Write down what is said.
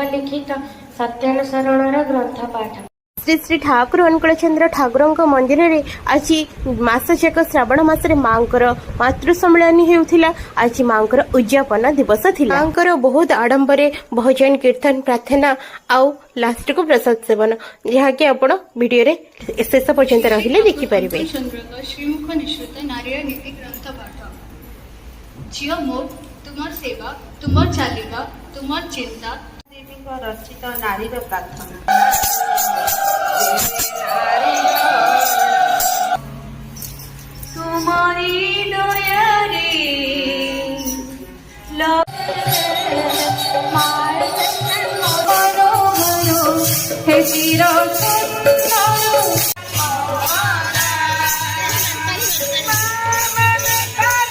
लिखित सत्यानुसरण ग्रंथ पाठ। श्री श्री ठाकुर अनुकूलचंद्र ठाकुर मंदिर में आज मसजाक श्रावण मसरे माँ मातृ सम्मेलन होता। आज माँ उद्यापन दिवस थी। माँ बहुत आडंबरे भजन कीर्तन प्रार्थना आउ लास्ट को प्रसाद सेवन जहाँकि आप वीडियो रे शेष पर्यंत रहिले देखिपारे। श्रीमुख निश्चित नारियल नीति ग्रंथ पाठ। झियो मोर तुमार सेवा तुमार चालिबा तुमार चिंता देवी रचित नारीर प्रार्थना। तुमारी दया